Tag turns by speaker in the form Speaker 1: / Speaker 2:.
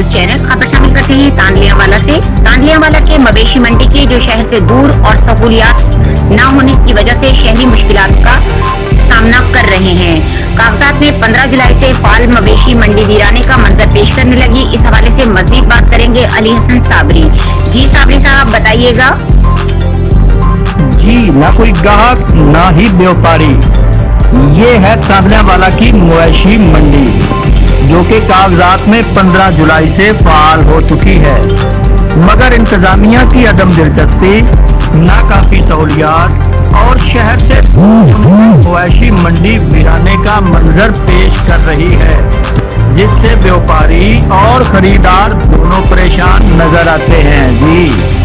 Speaker 1: News channel खबर शामिल करते हैं तांडलियावाला से। तांडलियावाला के मवेशी मंडी के जो शहर से दूर और सहूलियात न होने की वजह से शहरी मुश्किलात का सामना कर रहे हैं। कागजात में 15 जुलाई से फाल मवेशी मंडी वीराने का मंजर पेश करने लगी। इस हवाले से मजीद बात करेंगे अली हसन साबरी। जी साबरी साहब बताइएगा।
Speaker 2: जी, ना कोई ग्राहक ना ही व्यापारी। ये है तांडलियावाला की मवेशी मंडी जो कि कागजात में 15 जुलाई से फाल हो चुकी है, मगर इंतजामिया की अदम दिलचस्पी, नाकाफी सहूलियात और शहर से मवेशी मंडी वीराने का मंजर पेश कर रही है, जिससे व्यापारी और खरीदार दोनों परेशान नजर आते हैं। जी